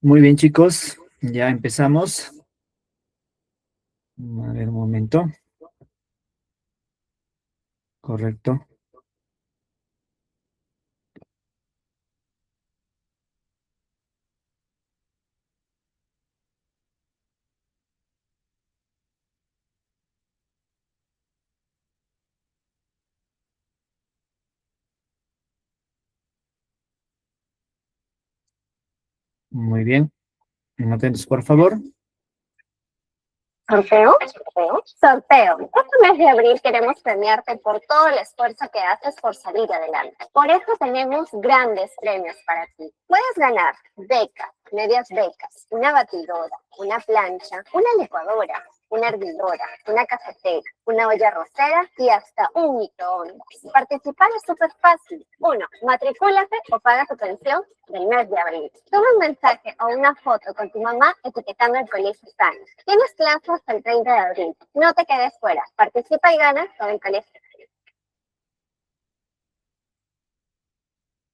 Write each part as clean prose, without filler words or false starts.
Muy bien, chicos, ya empezamos. A ver, un momento. Correcto. Muy bien. Atentos, por favor. ¿Sorteo? Sorteo. Este mes de abril queremos premiarte por todo el esfuerzo que haces por salir adelante. Por eso tenemos grandes premios para ti. Puedes ganar becas, medias becas, una batidora, una plancha, una licuadora, una hervidora, una cafetera, una olla rosera y hasta un microondas. Participar es súper fácil. 1. Matricúlate o paga tu pensión del mes de abril. Toma un mensaje o una foto con tu mamá etiquetando el colegio Stan. Tienes clase hasta el 30 de abril. No te quedes fuera. Participa y gana con el colegio.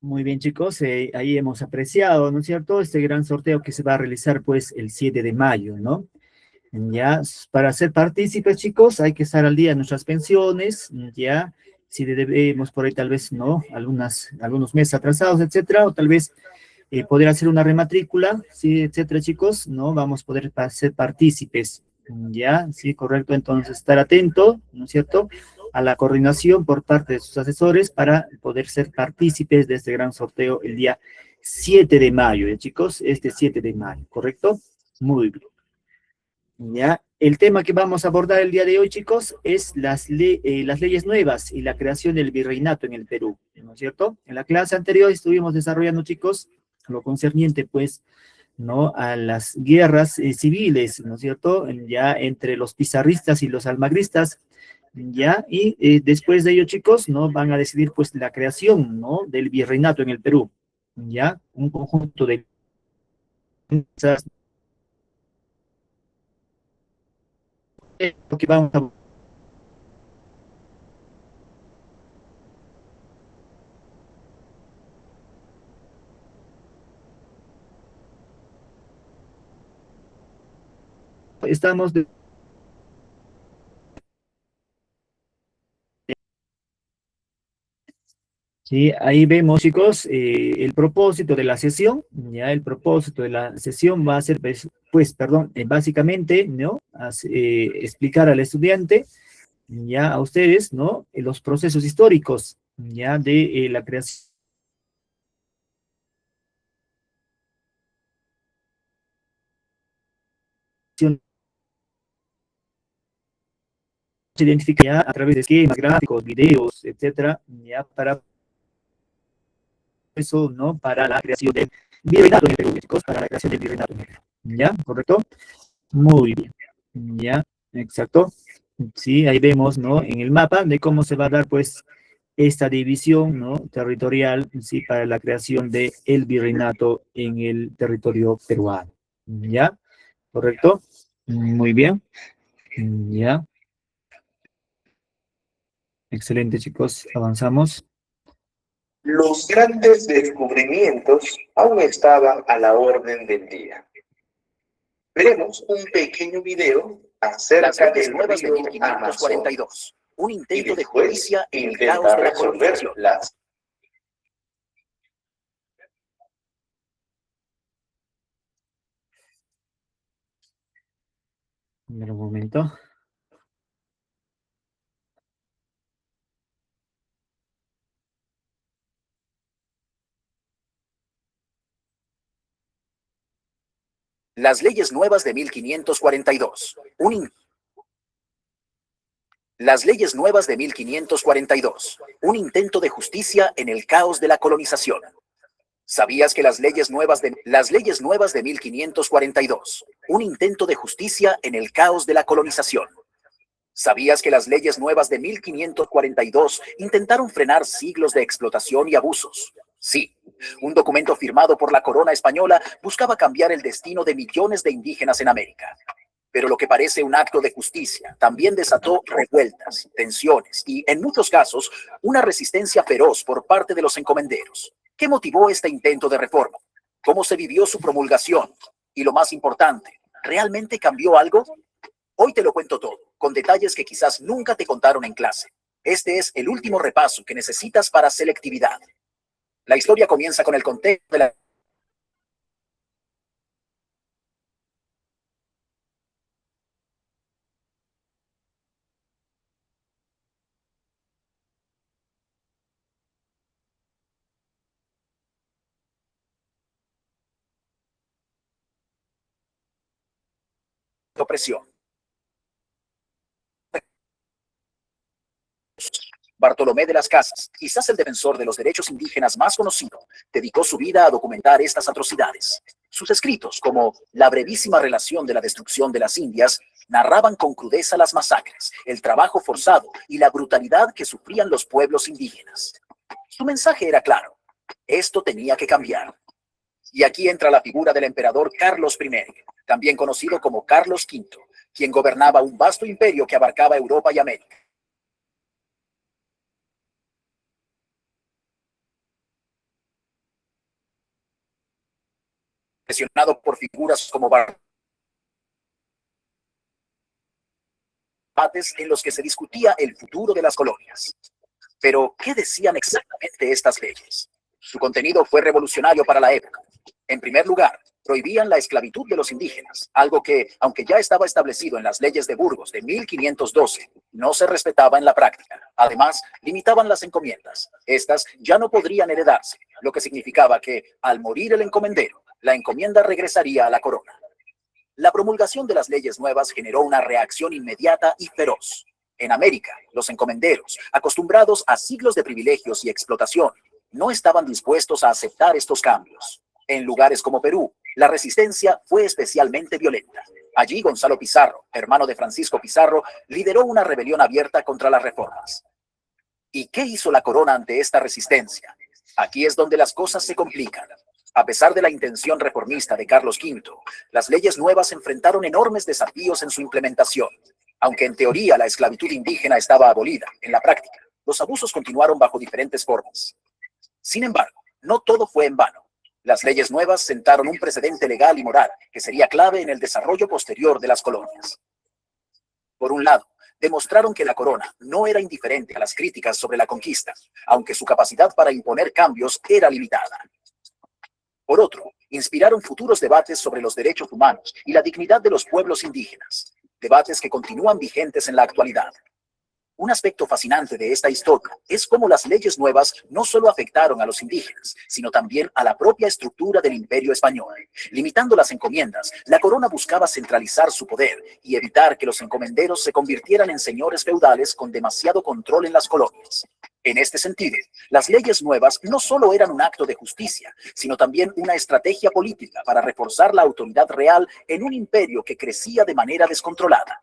Muy bien, chicos, ahí hemos apreciado, ¿no es cierto?, este gran sorteo que se va a realizar, pues, el 7 de mayo, ¿no? Ya, para ser partícipes, chicos, hay que estar al día de nuestras pensiones, ya, si debemos por ahí tal vez, ¿no?, algunos meses atrasados, etcétera, o tal vez poder hacer una rematrícula, sí, etcétera, chicos, ¿no? Vamos a poder ser partícipes, ¿ya? Sí, correcto, entonces estar atento, ¿no es cierto?, a la coordinación por parte de sus asesores para poder ser partícipes de este gran sorteo el día 7 de mayo, chicos, este 7 de mayo, ¿correcto? Muy bien. ¿Ya? El tema que vamos a abordar el día de hoy, chicos, es las leyes nuevas y la creación del virreinato en el Perú, ¿no es cierto? En la clase anterior estuvimos desarrollando, chicos, lo concerniente, pues, ¿no?, a las guerras civiles, ¿no es cierto?, ya entre los pizarristas y los almagristas, ¿ya? Y después de ello, chicos, ¿no?, van a decidir, pues, la creación, ¿no?, del virreinato en el Perú, ¿ya? Un conjunto de lo que vamos a estamos de, sí, ahí vemos, chicos, el propósito de la sesión, ya el propósito de la sesión va a ser, pues, perdón, básicamente, ¿no?, explicar al estudiante, ya a ustedes, ¿no?, los procesos históricos, ya de la creación se identifica ya a través de esquemas, gráficos, videos, etcétera, ya para eso, ¿no?, para la creación del virreinato en el Perú, chicos, para la creación del virreinato en el Perú, ¿ya? ¿Correcto? Muy bien, ya, exacto. Sí, ahí vemos, ¿no?, en el mapa de cómo se va a dar, pues, esta división, ¿no?, territorial, sí, para la creación del virreinato en el territorio peruano, ¿ya? ¿Correcto? Muy bien, ya. Excelente, chicos, avanzamos. Los grandes descubrimientos aún estaban a la orden del día. Veremos un pequeño video acerca del nuevas de 1542, un intento de justicia en el caos de la colonización. Un momento. Las leyes nuevas de 1542. Las leyes nuevas de 1542. Un intento de justicia en el caos de la colonización. ¿Sabías que las leyes nuevas de 1542? Un intento de justicia en el caos de la colonización. ¿Sabías que las leyes nuevas de 1542 intentaron frenar siglos de explotación y abusos? Sí, un documento firmado por la corona española buscaba cambiar el destino de millones de indígenas en América. Pero lo que parece un acto de justicia también desató revueltas, tensiones y, en muchos casos, una resistencia feroz por parte de los encomenderos. ¿Qué motivó este intento de reforma? cómo se vivió su promulgación y lo más importante, ¿realmente cambió algo? Hoy te lo cuento todo, con detalles que quizás nunca te contaron en clase. Este es el último repaso que necesitas para selectividad. La historia comienza con el contexto de la opresión. Bartolomé de las Casas, quizás el defensor de los derechos indígenas más conocido, dedicó su vida a documentar estas atrocidades. Sus escritos, como La brevísima relación de la destrucción de las Indias, narraban con crudeza las masacres, el trabajo forzado y la brutalidad que sufrían los pueblos indígenas. Su mensaje era claro: esto tenía que cambiar. Y aquí entra la figura del emperador Carlos I, también conocido como Carlos V, quien gobernaba un vasto imperio que abarcaba Europa y América. Presionado por figuras como debates en los que se discutía el futuro de las colonias. Pero, ¿qué decían exactamente estas leyes? Su contenido fue revolucionario para la época. En primer lugar, prohibían la esclavitud de los indígenas, algo que, aunque ya estaba establecido en las leyes de Burgos de 1512, no se respetaba en la práctica. Además, limitaban las encomiendas. Estas ya no podrían heredarse, lo que significaba que, al morir el encomendero, la encomienda regresaría a la corona. La promulgación de las leyes nuevas generó una reacción inmediata y feroz. En América, los encomenderos, acostumbrados a siglos de privilegios y explotación, no estaban dispuestos a aceptar estos cambios. En lugares como Perú, la resistencia fue especialmente violenta. Allí Gonzalo Pizarro, hermano de Francisco Pizarro, lideró una rebelión abierta contra las reformas. ¿Y qué hizo la corona ante esta resistencia? Aquí es donde las cosas se complican. A pesar de la intención reformista de Carlos V, las leyes nuevas enfrentaron enormes desafíos en su implementación. Aunque en teoría la esclavitud indígena estaba abolida, en la práctica, los abusos continuaron bajo diferentes formas. Sin embargo, no todo fue en vano. Las leyes nuevas sentaron un precedente legal y moral que sería clave en el desarrollo posterior de las colonias. Por un lado, demostraron que la corona no era indiferente a las críticas sobre la conquista, aunque su capacidad para imponer cambios era limitada. Por otro, inspiraron futuros debates sobre los derechos humanos y la dignidad de los pueblos indígenas, debates que continúan vigentes en la actualidad. Un aspecto fascinante de esta historia es cómo las leyes nuevas no solo afectaron a los indígenas, sino también a la propia estructura del Imperio español. Limitando las encomiendas, la corona buscaba centralizar su poder y evitar que los encomenderos se convirtieran en señores feudales con demasiado control en las colonias. En este sentido, las leyes nuevas no solo eran un acto de justicia, sino también una estrategia política para reforzar la autoridad real en un imperio que crecía de manera descontrolada.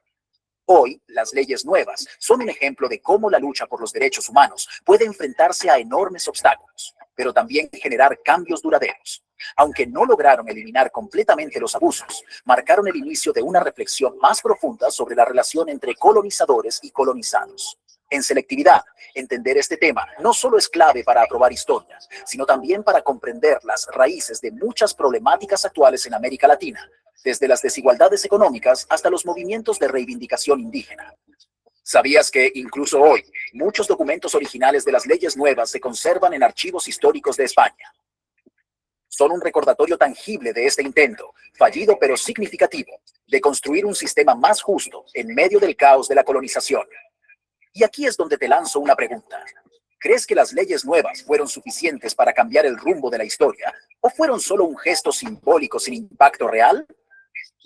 Hoy, las leyes nuevas son un ejemplo de cómo la lucha por los derechos humanos puede enfrentarse a enormes obstáculos, pero también generar cambios duraderos. Aunque no lograron eliminar completamente los abusos, marcaron el inicio de una reflexión más profunda sobre la relación entre colonizadores y colonizados. En selectividad, entender este tema no solo es clave para aprobar historias, sino también para comprender las raíces de muchas problemáticas actuales en América Latina, desde las desigualdades económicas hasta los movimientos de reivindicación indígena. ¿Sabías que incluso hoy muchos documentos originales de las leyes nuevas se conservan en archivos históricos de España? Son un recordatorio tangible de este intento, fallido pero significativo, de construir un sistema más justo en medio del caos de la colonización. Y aquí es donde te lanzo una pregunta. ¿Crees que las leyes nuevas fueron suficientes para cambiar el rumbo de la historia o fueron solo un gesto simbólico sin impacto real?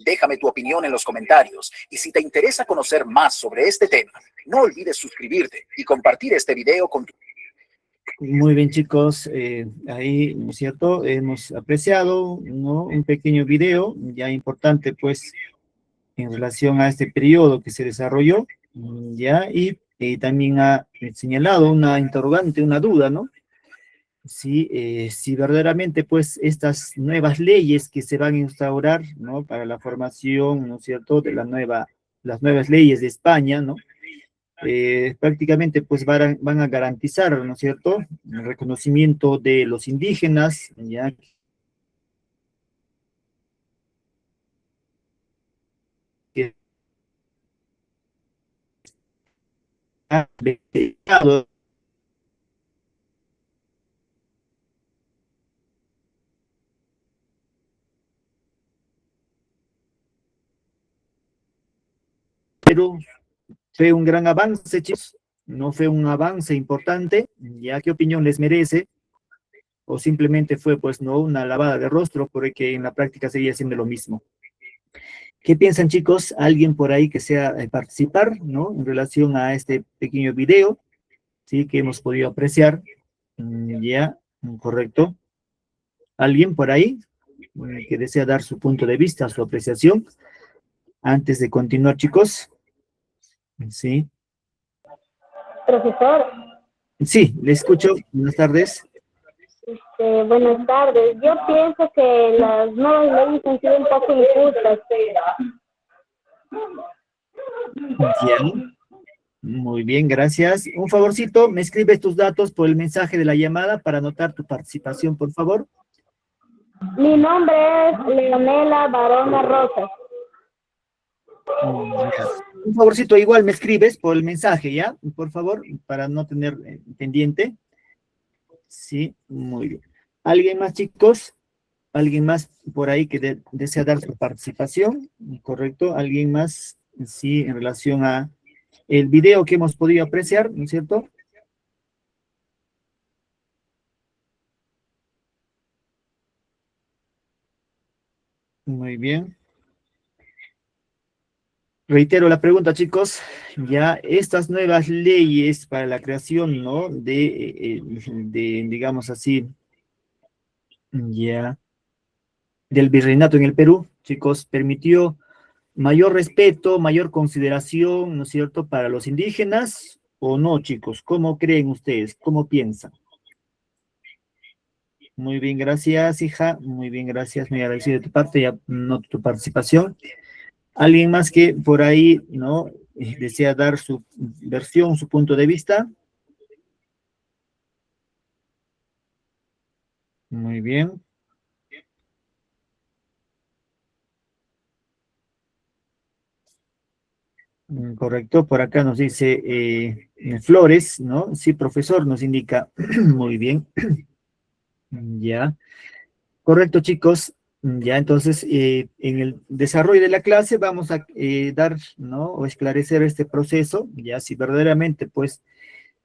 Déjame tu opinión en los comentarios y si te interesa conocer más sobre este tema, no olvides suscribirte y compartir este video con tu... Muy bien, chicos, ahí, ¿no es cierto? Hemos apreciado, ¿no?, un pequeño video ya importante, pues, en relación a este periodo que se desarrolló, ya, y también ha señalado una interrogante, una duda, ¿no? Si verdaderamente, pues, estas nuevas leyes que se van a instaurar, ¿no?, para la formación, ¿no es cierto?, de las nuevas leyes de España, ¿no?, prácticamente, pues, van a garantizar, ¿no es cierto?, el reconocimiento de los indígenas, ya, pero fue un gran avance, chicos, no fue un avance importante, ¿ya? ¿Qué opinión les merece? O simplemente fue, pues, no una lavada de rostro, porque en la práctica seguía siendo lo mismo. ¿Qué piensan, chicos? ¿Alguien por ahí que sea participar, ¿no? En relación a este pequeño video, ¿sí? Que hemos podido apreciar, ya, correcto. ¿Alguien por ahí que desea dar su punto de vista, su apreciación? Antes de continuar, chicos. Sí. Profesor, Sí, le escucho. Buenas tardes. buenas tardes. Yo pienso que las nuevas leyes han sido un poco injustas. Ya. Muy bien, gracias. Un favorcito, me escribes tus datos por el mensaje de la llamada para anotar tu participación, por favor. Mi nombre es Leonela Barona Rosas. Ya. Un favorcito, igual me escribes por el mensaje, ¿ya? Por favor, para no tener pendiente. Sí, muy bien. ¿Alguien más, chicos? ¿Alguien más por ahí que desea dar su participación? ¿Correcto? ¿Alguien más? Sí, en relación a el video que hemos podido apreciar, ¿no es cierto? Muy bien. Reitero la pregunta, chicos. Ya estas nuevas leyes para la creación, ¿no? Digamos así, ya, del virreinato en el Perú, chicos, permitió mayor respeto, mayor consideración, ¿no es cierto?, para los indígenas, ¿o no, chicos? ¿Cómo creen ustedes? ¿Cómo piensan? Muy bien, gracias, hija. Muy bien, gracias. Muy agradecido de tu parte, ya noto tu participación. ¿Alguien más que por ahí, no, desea dar su versión, su punto de vista? Muy bien. Correcto, por acá nos dice Flores, ¿no? Sí, profesor, nos indica. Muy bien. Ya. Correcto, chicos. Ya, entonces, en el desarrollo de la clase vamos a dar, ¿no? O esclarecer este proceso, ya si verdaderamente, pues,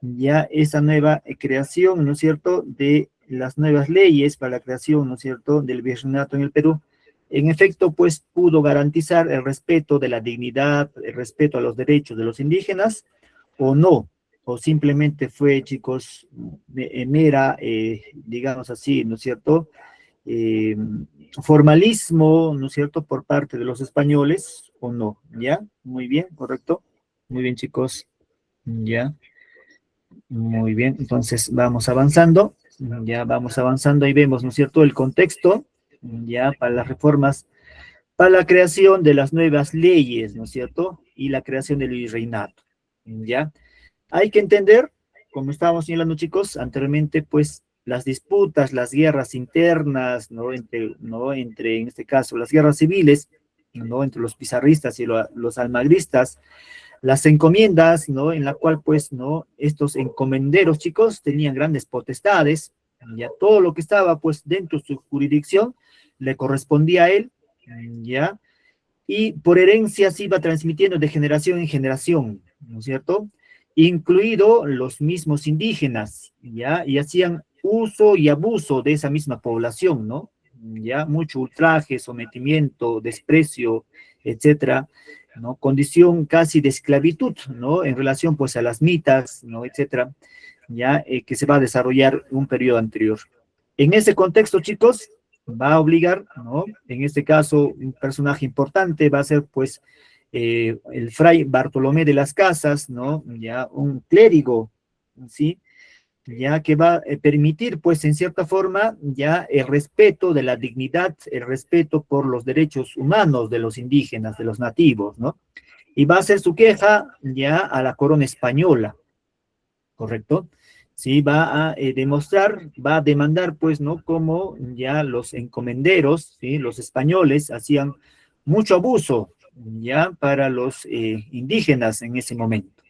ya esa nueva creación, ¿no es cierto?, de las nuevas leyes para la creación, ¿no es cierto?, del virreinato en el Perú, en efecto, pues, pudo garantizar el respeto de la dignidad, el respeto a los derechos de los indígenas, o no, o simplemente fue, chicos, mera, digamos así, ¿no es cierto?, eh, formalismo, ¿no es cierto?, por parte de los españoles, o no, ¿ya? Muy bien, correcto. Muy bien, chicos, ya. Muy bien, entonces vamos avanzando, ya vamos avanzando y vemos, ¿no es cierto?, el contexto, ya, para las reformas, para la creación de las nuevas leyes, ¿no es cierto?, y la creación del virreinato, ya. Hay que entender, como estábamos señalando, chicos, anteriormente, pues, las disputas, las guerras internas, ¿no?, entre, en este caso, las guerras civiles, ¿no?, entre los pizarristas y los almagristas, las encomiendas, ¿no?, en la cual, pues, ¿no?, estos encomenderos, chicos, tenían grandes potestades, ya todo lo que estaba, pues, dentro de su jurisdicción, le correspondía a él, ya, y por herencia se iba transmitiendo de generación en generación, ¿no es cierto?, incluido los mismos indígenas, ya, y hacían uso y abuso de esa misma población, ¿no?, ya, mucho ultraje, sometimiento, desprecio, etcétera, ¿no?, condición casi de esclavitud, ¿no?, en relación, pues, a las mitas, ¿no?, etcétera, ya, que se va a desarrollar un periodo anterior. En ese contexto, chicos, va a obligar, ¿no?, en este caso, un personaje importante va a ser, pues, el fray Bartolomé de las Casas, ¿no?, ya, un clérigo, ¿sí?, ya que va a permitir, pues, en cierta forma, ya el respeto de la dignidad, el respeto por los derechos humanos de los indígenas, de los nativos, ¿no? Y va a hacer su queja ya a la corona española, ¿correcto? Sí, va a demostrar, va a demandar, pues, ¿no?, como ya los encomenderos, ¿sí?, los españoles hacían mucho abuso, ya, para los indígenas en ese momento.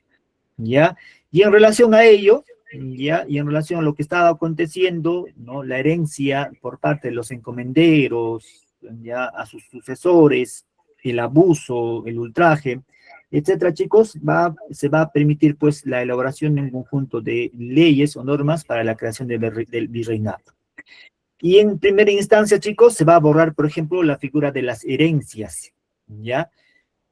¿ya? Y en relación a ello, ¿ya? Y en relación a lo que estaba aconteciendo, ¿no? La herencia por parte de los encomenderos, ¿ya? A sus sucesores, el abuso, el ultraje, etcétera, chicos, se va a permitir, pues, la elaboración de un conjunto de leyes o normas para la creación del virreinato. Y en primera instancia, chicos, se va a borrar, por ejemplo, la figura de las herencias, ¿ya?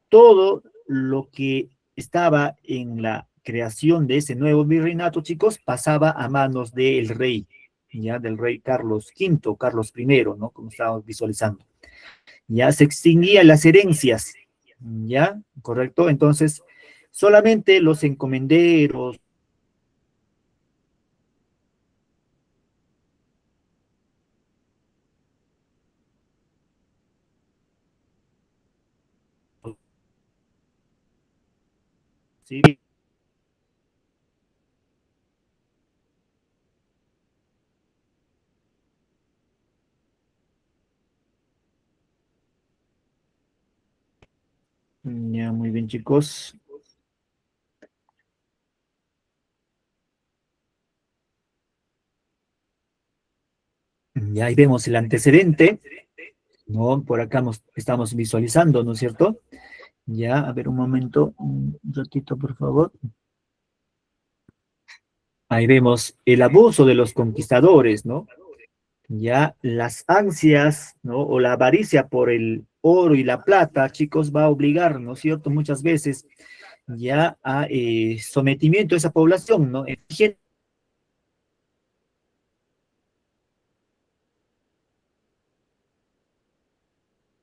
Todo lo que estaba en la creación de ese nuevo virreinato, chicos, pasaba a manos del rey, ya del rey Carlos V, Carlos I, ¿no? Como estábamos visualizando. Ya se extinguían las herencias, ¿ya? ¿Correcto? Entonces, solamente los encomenderos, ¿sí? Ya, muy bien, chicos. Ya ahí vemos el antecedente, ¿no? Por acá estamos visualizando, ¿no es cierto? Ya, a ver un momento, un ratito, por favor. Ahí vemos el abuso de los conquistadores, ¿no? Ya las ansias, ¿no? O la avaricia por el oro y la plata, chicos, va a obligar, ¿no es cierto? Muchas veces ya a sometimiento a esa población, ¿no?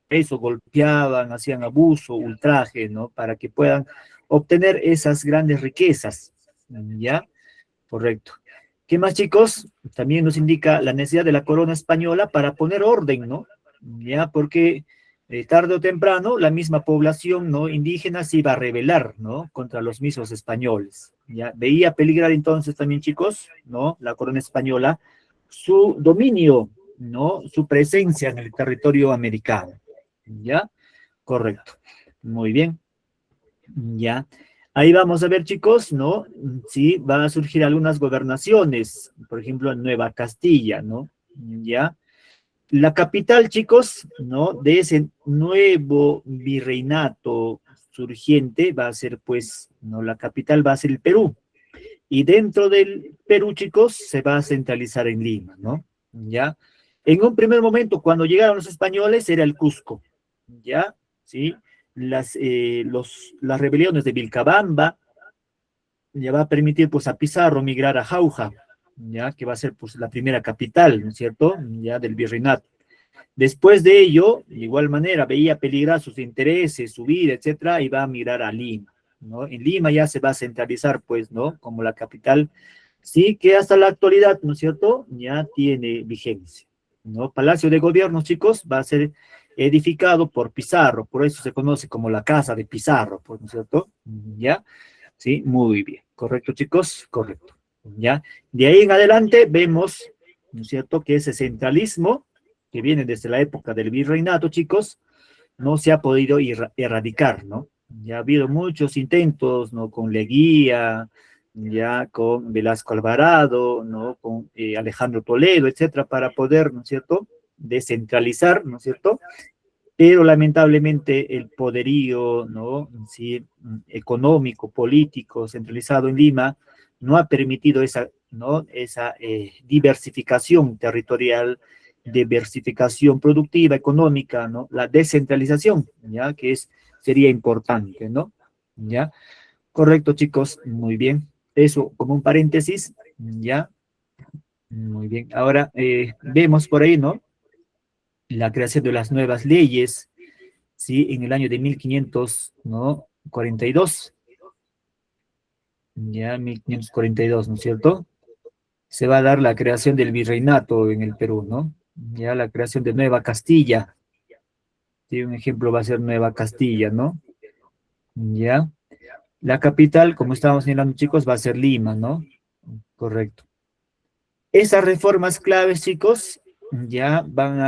Eso, golpeaban, hacían abuso, ultraje, ¿no? Para que puedan obtener esas grandes riquezas, ¿ya? Correcto. ¿Qué más, chicos? También nos indica la necesidad de la corona española para poner orden, ¿no? Ya, porque tarde o temprano la misma población, ¿no? Indígena se iba a rebelar, ¿no? Contra los mismos españoles. Ya, veía peligrar entonces también, chicos, ¿no? La corona española, su dominio, ¿no? Su presencia en el territorio americano. ¿Ya? Correcto. Muy bien. Ya. Ahí vamos a ver, chicos, ¿no? Sí, van a surgir algunas gobernaciones, por ejemplo, en Nueva Castilla, ¿no? Ya. La capital, chicos, ¿no? De ese nuevo virreinato surgiente va a ser, pues, ¿no? La capital va a ser el Perú. Y dentro del Perú, chicos, se va a centralizar en Lima, ¿no? ¿Ya? En un primer momento, cuando llegaron los españoles, era el Cusco, ¿ya? ¿Sí? Las rebeliones de Vilcabamba ya va a permitir, pues, a Pizarro migrar a Jauja, ¿ya? Que va a ser, pues, la primera capital, ¿no es cierto? Ya del virreinato. Después de ello, de igual manera, veía peligrar sus intereses, su vida, etcétera, y va a migrar a Lima, ¿no? En Lima ya se va a centralizar, pues, ¿no? Como la capital, sí, que hasta la actualidad, ¿no es cierto? Ya tiene vigencia, ¿no? Palacio de Gobierno, chicos, va a ser edificado por Pizarro, por eso se conoce como la Casa de Pizarro, pues, ¿no es cierto? ¿Ya? Sí, muy bien. ¿Correcto, chicos? Correcto. ¿Ya? De ahí en adelante vemos, ¿no es cierto?, que ese centralismo que viene desde la época del virreinato, chicos, no se ha podido erradicar, ¿no? Ya ha habido muchos intentos, ¿no? Con Leguía, ya con Velasco Alvarado, ¿no? Con Alejandro Toledo, etcétera, para poder, ¿no es cierto?, descentralizar, ¿no es cierto?, pero lamentablemente el poderío, ¿no? Sí, económico, político, centralizado en Lima, no ha permitido esa, ¿no? Esa diversificación territorial, diversificación productiva, económica, ¿no? La descentralización, ¿ya? Que sería importante, ¿no? ¿Ya? Correcto, chicos, muy bien. Eso como un paréntesis, ¿ya? Muy bien. Ahora vemos por ahí, ¿no? La creación de las nuevas leyes, ¿sí? En el año de 1500, ¿no? 42, ya 1542, ¿no es cierto? Se va a dar la creación del virreinato en el Perú, ¿no? Ya la creación de Nueva Castilla, ¿sí? Un ejemplo va a ser Nueva Castilla, ¿no? Ya. La capital, como estábamos señalando, chicos, va a ser Lima, ¿no? Correcto. Esas reformas claves, chicos, ya van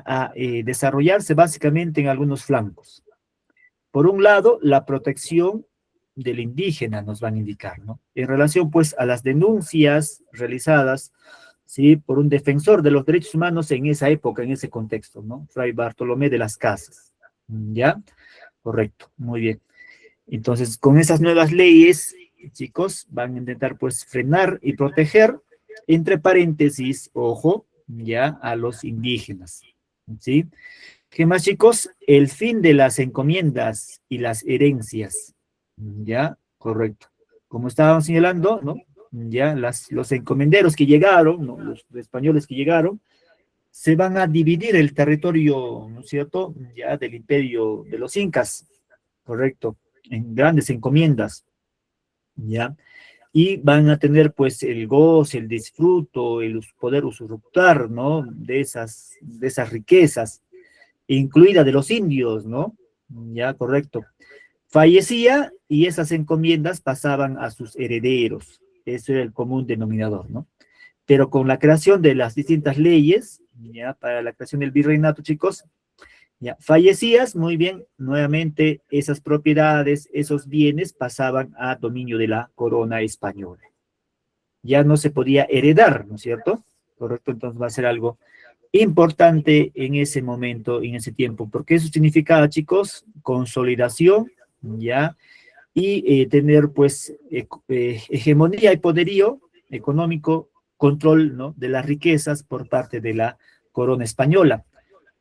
a desarrollarse básicamente en algunos flancos. Por un lado, la protección, del indígena nos van a indicar, ¿no? En relación, pues, a las denuncias realizadas, ¿sí? Por un defensor de los derechos humanos en esa época, en ese contexto, ¿no? Fray Bartolomé de las Casas, ¿ya? Correcto, muy bien. Entonces, con esas nuevas leyes, chicos, van a intentar, pues, frenar y proteger, entre paréntesis, ojo, ya, a los indígenas, ¿sí? ¿Qué más, chicos? El fin de las encomiendas y las herencias, ¿ya? Correcto. Como estaban señalando, ¿no? Ya, los encomenderos que llegaron, ¿no? Los españoles que llegaron, se van a dividir el territorio, ¿no es cierto? Ya, del imperio de los incas, correcto, en grandes encomiendas, ¿ya? Y van a tener, pues, el goce, el disfruto, el poder usufructar, ¿no? De esas riquezas, incluida de los indios, ¿no? Ya, correcto. Fallecía y esas encomiendas pasaban a sus herederos. Eso era el común denominador, ¿no? Pero con la creación de las distintas leyes, ya, para la creación del virreinato, chicos, ya, fallecías, muy bien, nuevamente esas propiedades, esos bienes pasaban a dominio de la corona española. Ya no se podía heredar, ¿no es cierto? Correcto, entonces va a ser algo importante en ese momento, en ese tiempo, porque eso significaba, chicos, consolidación, ¿ya? Y tener, pues, hegemonía y poderío económico, control, ¿no? De las riquezas por parte de la corona española.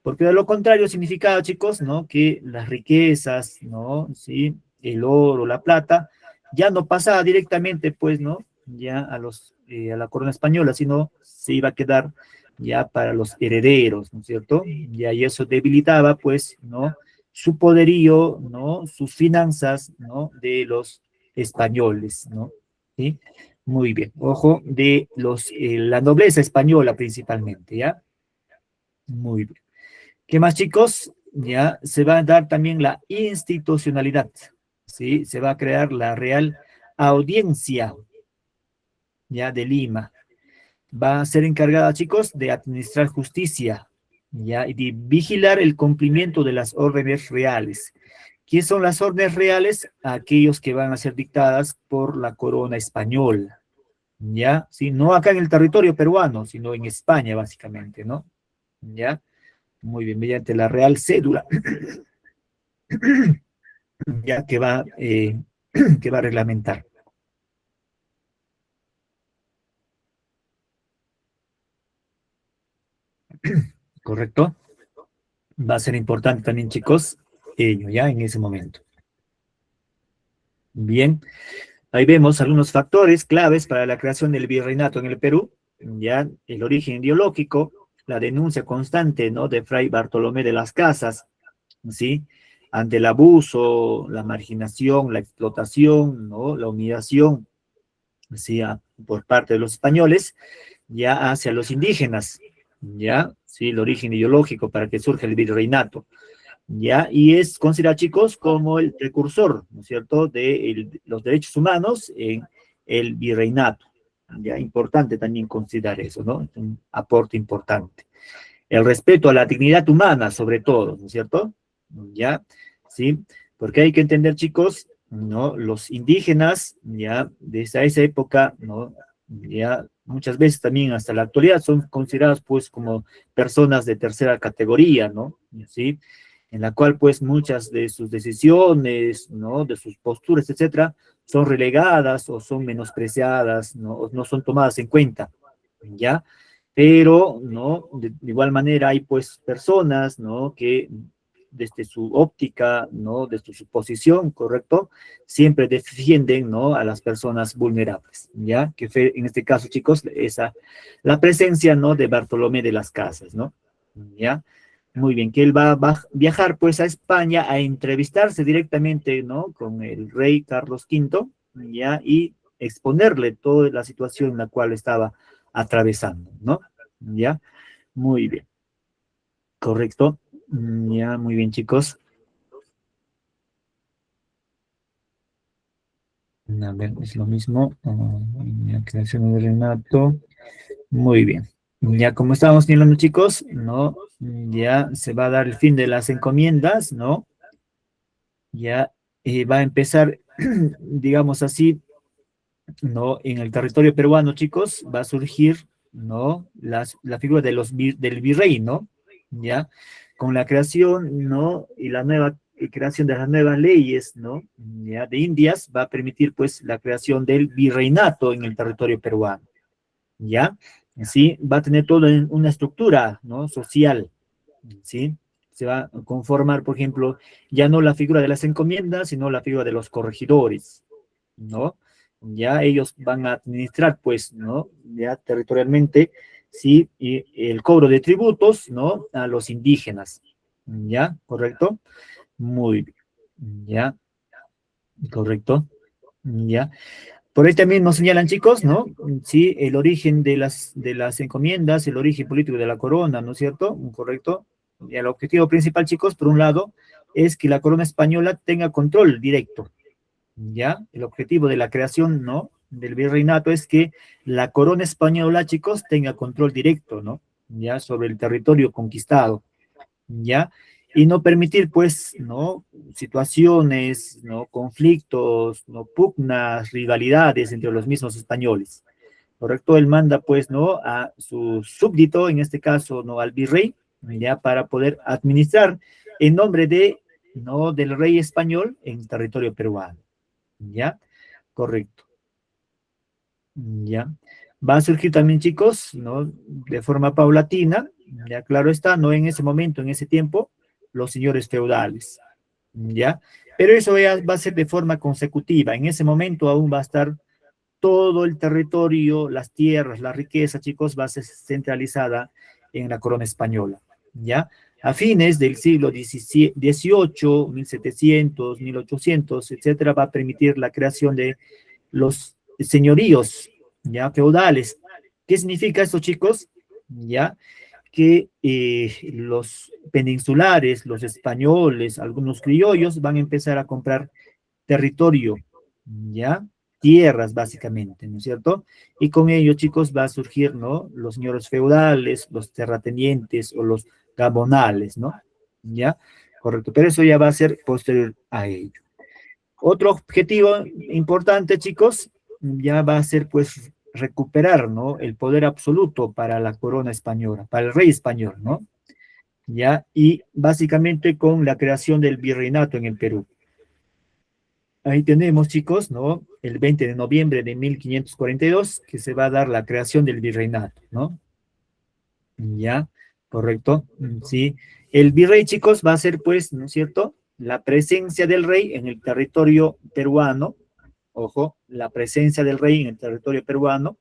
Porque de lo contrario significaba, chicos, ¿no? Que las riquezas, ¿no? Sí, el oro, la plata, ya no pasaba directamente, pues, ¿no? Ya a la corona española, sino se iba a quedar ya para los herederos, ¿no es cierto? Ya, y eso debilitaba, pues, ¿no? Su poderío, ¿no? Sus finanzas, ¿no? De los españoles, ¿no? ¿Sí? Muy bien. Ojo, de la nobleza española principalmente, ¿ya? Muy bien. ¿Qué más, chicos? Ya se va a dar también la institucionalidad, ¿sí? Se va a crear la Real Audiencia, ya, de Lima. Va a ser encargada, chicos, de administrar justicia, ya, y de vigilar el cumplimiento de las órdenes reales. ¿Qué son las órdenes reales? Aquellos que van a ser dictadas por la corona española, ya, ¿sí? No acá en el territorio peruano, sino en España, básicamente, ¿no? Ya. Muy bien, mediante la Real Cédula, ya que va a reglamentar. ¿Correcto? Va a ser importante también, chicos, ello, ya, en ese momento. Bien, ahí vemos algunos factores claves para la creación del virreinato en el Perú, ya, el origen ideológico, la denuncia constante, ¿no? De Fray Bartolomé de las Casas, ¿sí? Ante el abuso, la marginación, la explotación, ¿no? La humillación, ¿sí? Por parte de los españoles, ya hacia los indígenas, ya, sí, el origen ideológico para que surja el virreinato, ya, y es considerado, chicos, como el precursor, ¿no es cierto?, de los derechos humanos en el virreinato, ya, importante también considerar eso, ¿no? Es un aporte importante. El respeto a la dignidad humana, sobre todo, ¿no es cierto? Ya, sí, porque hay que entender, chicos, ¿no? Los indígenas, ya, desde esa época, ¿no? Ya, muchas veces también hasta la actualidad son considerados, pues, como personas de tercera categoría, ¿no? ¿Sí? En la cual, pues, muchas de sus decisiones, ¿no? De sus posturas, etcétera, son relegadas o son menospreciadas, ¿no? O no son tomadas en cuenta, ¿ya? Pero, ¿no? De igual manera hay, pues, personas, ¿no? Que desde su óptica, ¿no? Desde su posición, ¿correcto? Siempre defienden, ¿no? A las personas vulnerables, ¿ya? Que fue, en este caso, chicos, la presencia, ¿no? De Bartolomé de las Casas, ¿no? ¿Ya? Muy bien, que él va a viajar, pues, a España a entrevistarse directamente, ¿no? Con el rey Carlos V, ¿ya? Y exponerle toda la situación en la cual estaba atravesando, ¿no? ¿Ya? Muy bien. Correcto. Ya, muy bien, chicos. A ver, es lo mismo. Ya, creación de Renato. Muy bien. Ya, como estábamos señalando, chicos, ¿no? Ya se va a dar el fin de las encomiendas, ¿no? Ya va a empezar digamos así, ¿no? En el territorio peruano, chicos, va a surgir, ¿no? La figura de del virrey, ¿no? ¿Ya? Con la creación, ¿no? Y la nueva creación de las nuevas leyes, ¿no? ¿Ya? De Indias, va a permitir, pues, la creación del virreinato en el territorio peruano, ¿ya? Sí, va a tener toda una estructura, ¿no? Social, ¿sí? Se va a conformar, por ejemplo, ya no la figura de las encomiendas, sino la figura de los corregidores, ¿no? Ya ellos van a administrar, pues, ¿no? Ya territorialmente, sí, y el cobro de tributos, ¿no? A los indígenas, ¿ya? ¿Correcto? Muy bien, ¿ya? ¿Correcto? ¿Ya? Por ahí también nos señalan, chicos, ¿no? Sí, el origen de las encomiendas, el origen político de la corona, ¿no es cierto? ¿Correcto? Y el objetivo principal, chicos, por un lado, es que la corona española tenga control directo, ¿ya? El objetivo de la creación, ¿no? Del virreinato es que la corona española, chicos, tenga control directo, ¿no? Ya sobre el territorio conquistado, ¿ya? Y no permitir, pues, ¿no? Situaciones, ¿no? Conflictos, ¿no? Pugnas, rivalidades entre los mismos españoles, ¿correcto? Él manda, pues, ¿no? A su súbdito, en este caso, ¿no? Al virrey, ¿ya? Para poder administrar en nombre de, ¿no? Del rey español en territorio peruano. ¿Ya? Correcto. ¿Ya? Va a surgir también, chicos, ¿no? De forma paulatina, ya claro está, no en ese momento, en ese tiempo, los señores feudales, ¿ya? Pero eso ya va a ser de forma consecutiva. En ese momento aún va a estar todo el territorio, las tierras, la riqueza, chicos, va a ser centralizada en la corona española, ¿ya? A fines del siglo XVIII, 1700, 1800, etcétera, va a permitir la creación de los señoríos, ya, feudales. ¿Qué significa esto, chicos? Ya, que los peninsulares, los españoles, algunos criollos van a empezar a comprar territorio, ¿ya? Tierras, básicamente, ¿no es cierto? Y con ello, chicos, va a surgir, ¿no? Los señores feudales, los terratenientes o los gabonales, ¿no? ¿Ya? Correcto, pero eso ya va a ser posterior a ello. Otro objetivo importante, chicos, ya va a ser, pues, recuperar, ¿no? El poder absoluto para la corona española, para el rey español, ¿no? Ya, y básicamente con la creación del virreinato en el Perú. Ahí tenemos, chicos, ¿no? El 20 de noviembre de 1542, que se va a dar la creación del virreinato, ¿no? Ya, correcto, sí. El virrey, chicos, va a ser, pues, ¿no es cierto? La presencia del rey en el territorio peruano, ojo, la presencia del rey en el territorio peruano,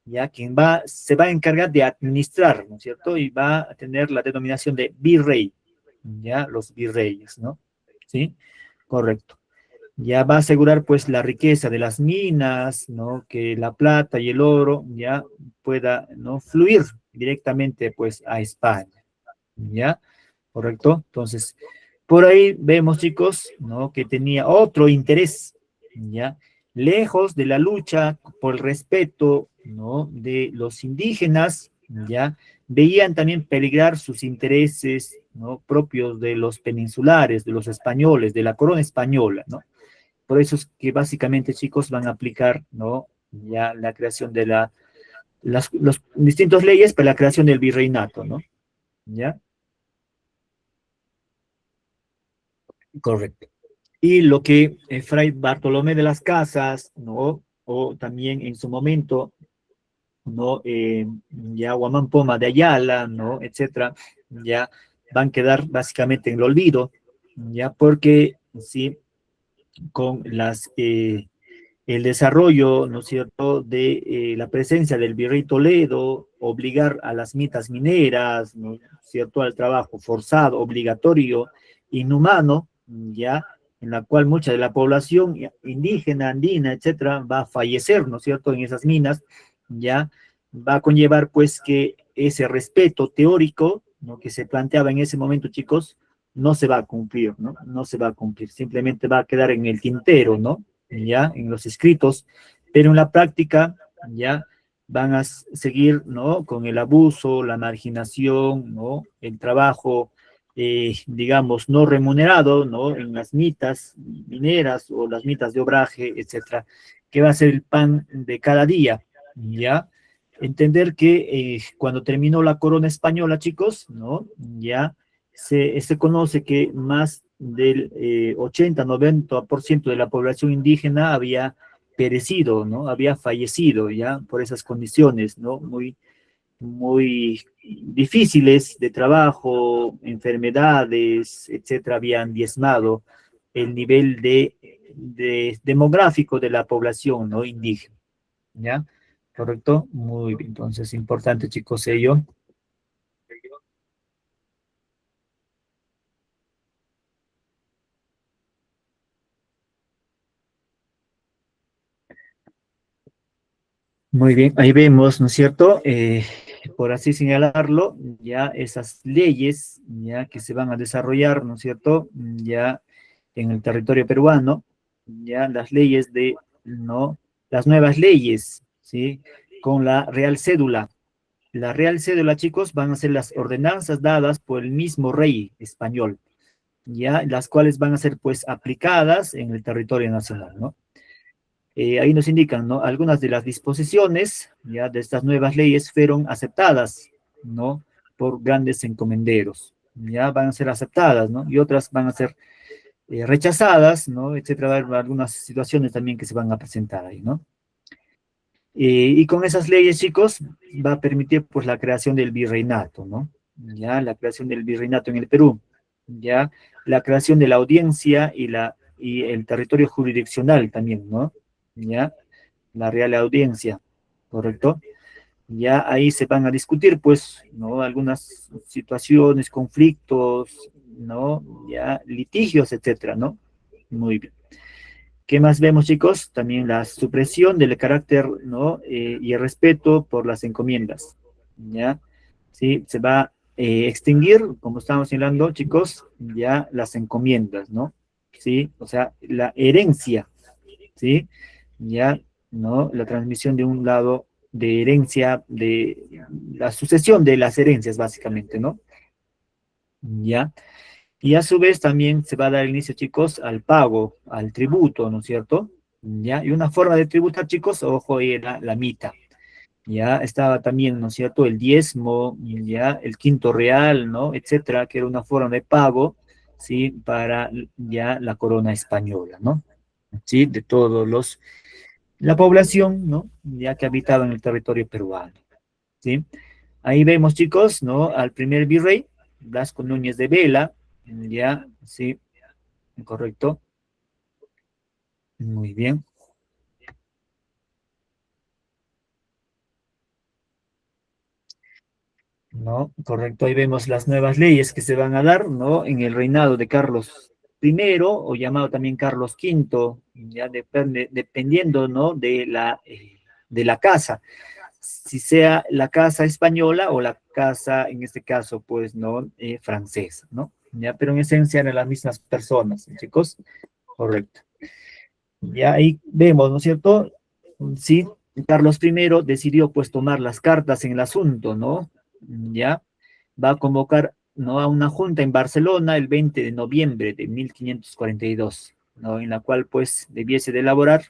ya quien se va a encargar de administrar, ¿no es cierto? Y va a tener la denominación de virrey, ya, los virreyes, ¿no? Sí, correcto. Ya va a asegurar pues la riqueza de las minas, ¿no? Que la plata y el oro ya pueda, ¿no? Fluir directamente pues a España, ¿ya? ¿Correcto? Entonces, por ahí vemos, chicos, ¿no? Que tenía otro interés, ¿ya? Lejos de la lucha por el respeto, ¿no? De los indígenas, ¿ya? Veían también peligrar sus intereses, ¿no? Propios de los peninsulares, de los españoles, de la corona española, ¿no? Por eso es que básicamente, chicos, van a aplicar, ¿no? Ya la creación de los distintas leyes para la creación del virreinato, ¿no? ¿Ya? Correcto. Y lo que Fray Bartolomé de las Casas, ¿no? O también en su momento, ¿no? Ya Guamán Poma de Ayala, ¿no? Etcétera, ya van a quedar básicamente en el olvido, ya porque, sí, con el desarrollo, ¿no es cierto?, de la presencia del virrey Toledo, obligar a las mitas mineras, ¿no es cierto?, al trabajo forzado, obligatorio, inhumano, ya, en la cual mucha de la población indígena, andina, etcétera, va a fallecer, ¿no es cierto?, en esas minas, ya, va a conllevar, pues, que ese respeto teórico, ¿no?, que se planteaba en ese momento, chicos, no se va a cumplir, ¿no? No se va a cumplir, simplemente va a quedar en el tintero, ¿no? Ya, en los escritos, pero en la práctica, ya, van a seguir, ¿no? Con el abuso, la marginación, ¿no? El trabajo digamos, no remunerado, ¿no? En las mitas mineras o las mitas de obraje, etcétera, que va a ser el pan de cada día, ¿ya? Entender que cuando terminó la corona española, chicos, ¿no? Ya se conoce que más del 80-90% de la población indígena había perecido, ¿no? Había fallecido ya por esas condiciones, ¿no? Muy difíciles de trabajo, enfermedades, etcétera, habían diezmado el nivel de demográfico de la población, ¿no? Indígena, ¿ya? ¿Correcto? Muy bien, entonces, importante, chicos, ello. Muy bien, ahí vemos, ¿no es cierto? Por así señalarlo, ya esas leyes, ya que se van a desarrollar, ¿no es cierto? Ya en el territorio peruano, ya las leyes ¿no? Las nuevas leyes, ¿sí? Con la Real Cédula. La Real Cédula, chicos, van a ser las ordenanzas dadas por el mismo rey español, ya, las cuales van a ser, pues, aplicadas en el territorio nacional, ¿no? Ahí nos indican, ¿no? Algunas de las disposiciones, ya, de estas nuevas leyes fueron aceptadas, ¿no? Por grandes encomenderos, ya, van a ser aceptadas, ¿no? Y otras van a ser rechazadas, ¿no? Etcétera, va a haber algunas situaciones también que se van a presentar ahí, ¿no? Y con esas leyes, chicos, va a permitir, pues, la creación del virreinato, ¿no? Ya, la creación del virreinato en el Perú, ya, la creación de la audiencia y el territorio jurisdiccional también, ¿no? Ya, la Real Audiencia, ¿correcto? Ya ahí se van a discutir, pues, ¿no? Algunas situaciones, conflictos, ¿no? Ya, litigios, etcétera, ¿no? Muy bien. ¿Qué más vemos, chicos? También la supresión del carácter, ¿no? Y el respeto por las encomiendas, ¿ya? Sí, se va a extinguir, como estamos señalando, chicos, ya las encomiendas, ¿no? Sí, o sea, la herencia, ¿sí? Ya, ¿no? La transmisión de un lado de herencia, de la sucesión de las herencias, básicamente, ¿no? Ya. Y a su vez también se va a dar inicio, chicos, al pago, al tributo, ¿no es cierto? ¿Ya? Y una forma de tributar, chicos, ojo, era la mita. Ya estaba también, ¿no es cierto?, el diezmo, ya el quinto real, ¿no? Etcétera, que era una forma de pago, ¿sí? Para ya la corona española, ¿no? ¿Sí? De todos la población, ¿no? Ya que habitaba en el territorio peruano, ¿sí? Ahí vemos, chicos, ¿no? Al primer virrey, Blasco Núñez de Vela, ya, sí, correcto. Muy bien. ¿No? Correcto. Ahí vemos las nuevas leyes que se van a dar, ¿no? En el reinado de Carlos I, o llamado también Carlos V, ya depende, dependiendo, ¿no? De la casa. Si sea la casa española o la casa, en este caso, pues, ¿no? Francesa, ¿no? Ya, pero en esencia eran las mismas personas, chicos. Correcto. Ya ahí vemos, ¿no es cierto? Sí, Carlos I decidió pues tomar las cartas en el asunto, ¿no? Ya va a convocar, ¿no? A una junta en Barcelona el 20 de noviembre de 1542, ¿no? En la cual pues debiese de elaborar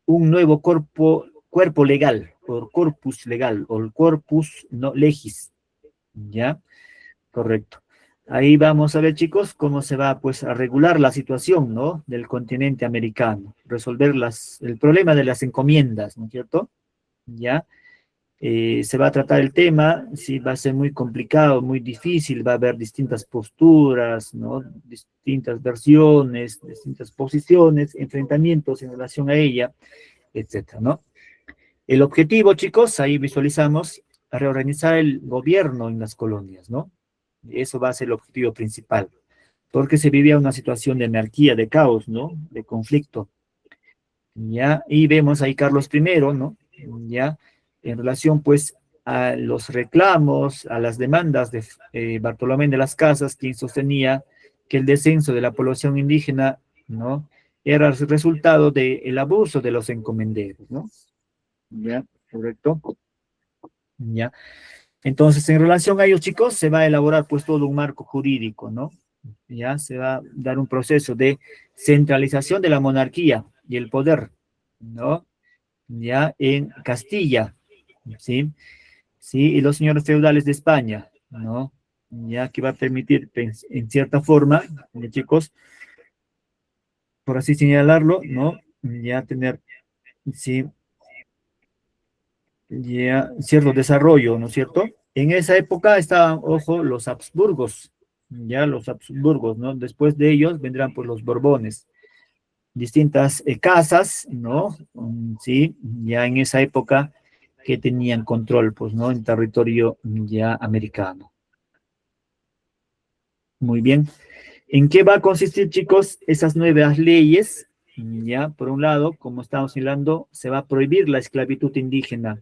un nuevo cuerpo legal, o corpus legal, o el corpus no legis, ¿ya? Correcto. Ahí vamos a ver, chicos, cómo se va, pues, a regular la situación, ¿no? Del continente americano, resolver el problema de las encomiendas, ¿no es cierto? ¿Ya? Se va a tratar el tema, sí, va a ser muy complicado, muy difícil, va a haber distintas posturas, ¿no? Distintas versiones, distintas posiciones, enfrentamientos en relación a ella, etcétera, ¿no? El objetivo, chicos, ahí visualizamos, reorganizar el gobierno en las colonias, ¿no? Eso va a ser el objetivo principal, porque se vivía una situación de anarquía, de caos, ¿no? De conflicto, ¿ya? Y vemos ahí Carlos I, ¿no? ¿Ya? En relación, pues, a los reclamos, a las demandas de Bartolomé de las Casas, quien sostenía que el descenso de la población indígena, ¿no? Era el resultado del abuso de los encomenderos, ¿no? ¿Ya? ¿Correcto? ¿Ya? Entonces, en relación a ellos, chicos, se va a elaborar pues todo un marco jurídico, ¿no? Ya se va a dar un proceso de centralización de la monarquía y el poder, ¿no? Ya en Castilla, ¿sí? Sí, y los señores feudales de España, ¿no? Ya que va a permitir, pues, en cierta forma, chicos, por así señalarlo, ¿no? Ya tener, sí, ya cierto desarrollo, ¿no es cierto? En esa época estaban, ojo, los Habsburgos, ya los Habsburgos, ¿no? Después de ellos vendrán pues los Borbones, distintas casas, ¿no? Sí, ya en esa época que tenían control, pues, ¿no? En territorio ya americano. Muy bien. ¿En qué va a consistir, chicos, esas nuevas leyes? Ya, por un lado, como estamos hablando, se va a prohibir la esclavitud indígena.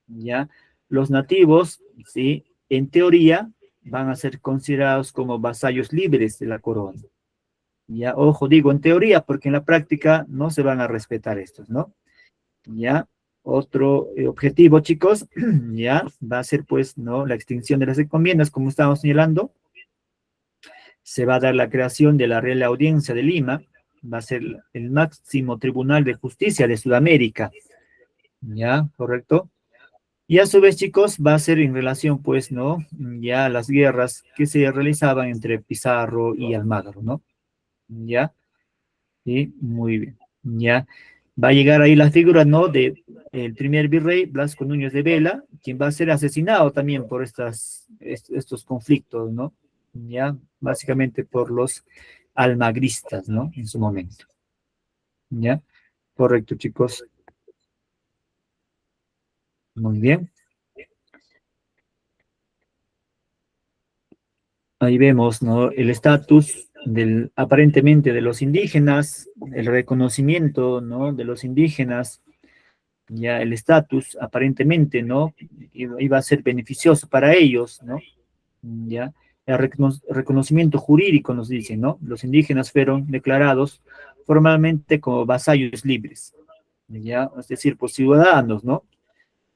Ya, los nativos, sí, en teoría, van a ser considerados como vasallos libres de la corona. Ya, ojo, digo en teoría, porque en la práctica no se van a respetar estos, ¿no? Ya, otro objetivo, chicos, ya, va a ser, pues, ¿no? La extinción de las encomiendas, como estábamos señalando. Se va a dar la creación de la Real Audiencia de Lima, va a ser el máximo tribunal de justicia de Sudamérica, ¿ya? ¿Correcto? Y a su vez, chicos, va a ser en relación, pues, ¿no? Ya a las guerras que se realizaban entre Pizarro y Almagro, ¿no? ¿Ya? Sí, muy bien. ¿Ya? Va a llegar ahí la figura, ¿no? De el primer virrey, Blasco Núñez de Vela, quien va a ser asesinado también por estos conflictos, ¿no? Ya, básicamente por los almagristas, ¿no? En su momento. ¿Ya? Correcto, chicos. Muy bien. Ahí vemos, ¿no? El estatus del, aparentemente de los indígenas, el reconocimiento, ¿no? De los indígenas, ya el estatus aparentemente, ¿no? Iba a ser beneficioso para ellos, ¿no? Ya, el reconocimiento jurídico nos dice, ¿no? Los indígenas fueron declarados formalmente como vasallos libres, ya, es decir, pues ciudadanos, ¿no?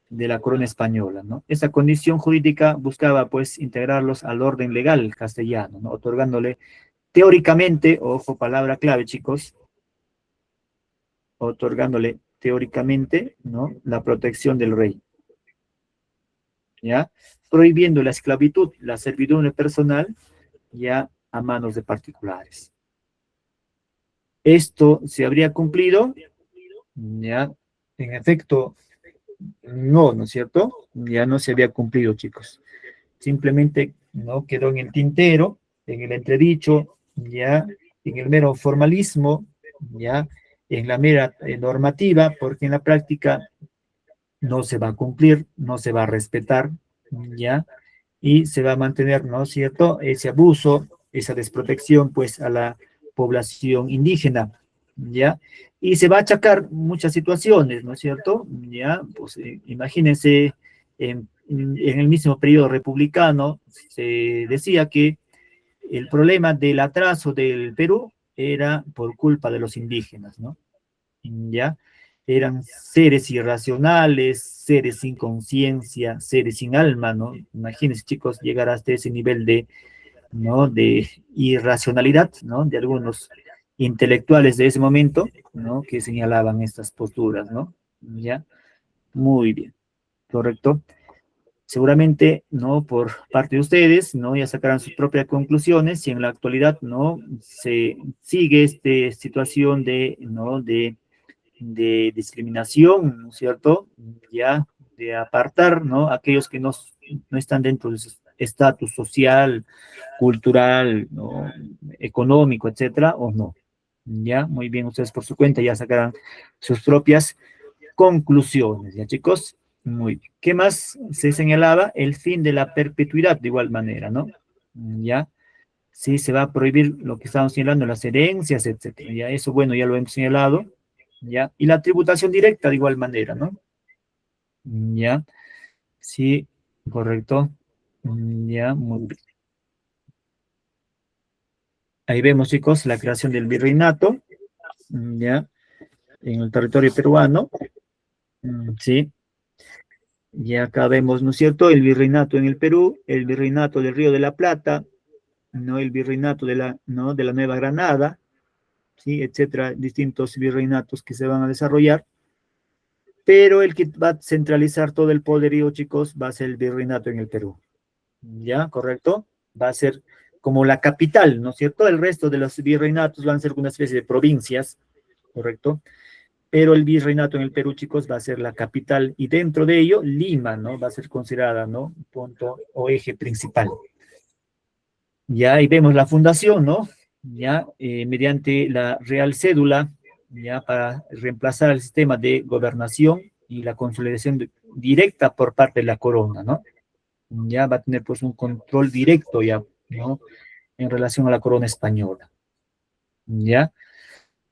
De la corona española, ¿no? Esa condición jurídica buscaba, pues, integrarlos al orden legal castellano, ¿no? Otorgándole teóricamente, ojo, palabra clave, chicos, otorgándole teóricamente, ¿no? La protección del rey, ¿ya? Prohibiendo la esclavitud, la servidumbre personal, ya a manos de particulares. Esto se habría cumplido, ya, en efecto, no, ¿no es cierto? Ya no se había cumplido, chicos. Simplemente no quedó en el tintero, en el entredicho, ya, en el mero formalismo, ya, en la mera normativa, porque en la práctica no se va a cumplir, no se va a respetar, ya, y se va a mantener, ¿no es cierto?, ese abuso, esa desprotección, pues, a la población indígena, ¿ya? Y se va a achacar muchas situaciones, ¿no es cierto? Ya, pues, imagínense, en el mismo periodo republicano, se decía que el problema del atraso del Perú era por culpa de los indígenas, ¿no? ¿Ya? Eran seres irracionales, seres sin conciencia, seres sin alma, ¿no? Imagínense, chicos, llegar hasta ese nivel de, ¿no? De irracionalidad, ¿no? De algunos intelectuales de ese momento, ¿no? Que señalaban estas posturas, ¿no? ¿Ya? Muy bien, correcto. Seguramente, ¿no? Por parte de ustedes, ¿no? Ya sacarán sus propias conclusiones si en la actualidad, ¿no? Se sigue esta situación de, ¿no? De discriminación, ¿no es cierto? Ya, de apartar, ¿no? Aquellos que no están dentro de su estatus social, cultural, ¿no? Económico, etcétera, o no. Ya, muy bien, ustedes por su cuenta ya sacarán sus propias conclusiones, ¿ya, chicos? Muy bien. ¿Qué más se señalaba? El fin de la perpetuidad, de igual manera, ¿no? Ya, sí, se va a prohibir lo que estamos señalando, las herencias, etcétera. Ya, eso, bueno, ya lo hemos señalado. ¿Ya? Y la tributación directa de igual manera, ¿no? ¿Ya? Sí, correcto. Ya, muy bien. Ahí vemos, chicos, la creación del virreinato, ¿ya? En el territorio peruano, sí. Y acá vemos, ¿no es cierto?, el virreinato en el Perú, el virreinato del Río de la Plata, ¿no?, el virreinato de la, ¿no?, de la Nueva Granada, ¿sí?, etcétera, distintos virreinatos que se van a desarrollar, pero el que va a centralizar todo el poderío, chicos, va a ser el virreinato en el Perú, ¿ya? ¿Correcto? Va a ser como la capital, ¿no es cierto? El resto de los virreinatos van a ser una especie de provincias, ¿correcto? Pero el virreinato en el Perú, chicos, va a ser la capital, y dentro de ello, Lima, ¿no? Va a ser considerada, ¿no?, punto o eje principal. Ya ahí vemos la fundación, ¿no? Ya, mediante la Real Cédula, ya, para reemplazar el sistema de gobernación y la consolidación directa por parte de la corona, ¿no? Ya va a tener, pues, un control directo, ya, ¿no?, en relación a la corona española, ¿ya?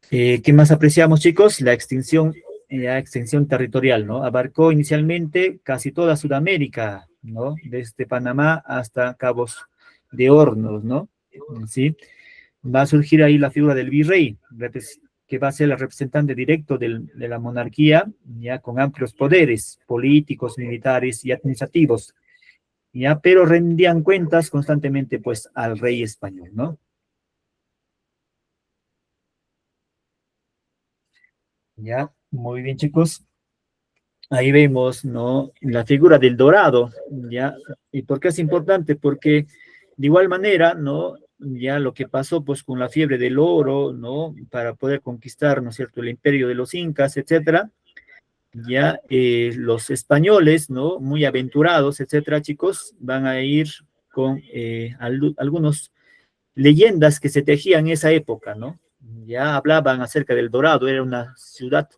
¿Qué más apreciamos, chicos? La extensión territorial, ¿no? Abarcó inicialmente casi toda Sudamérica, ¿no? Desde Panamá hasta Cabos de Hornos, ¿no? ¿Sí? Va a surgir ahí la figura del virrey, que va a ser el representante directo de la monarquía, ya con amplios poderes políticos, militares y administrativos, ya, pero rendían cuentas constantemente, pues, al rey español, ¿no? Ya, muy bien, chicos. Ahí vemos, ¿no?, la figura del dorado, ¿ya? ¿Y por qué es importante? Porque de igual manera, ¿no?, ya lo que pasó, pues, con la fiebre del oro, ¿no?, para poder conquistar, ¿no es cierto?, el imperio de los incas, etcétera, ya los españoles, ¿no?, muy aventurados, etcétera, chicos, van a ir con algunos leyendas que se tejían en esa época, ¿no? Ya hablaban acerca del Dorado, era una ciudad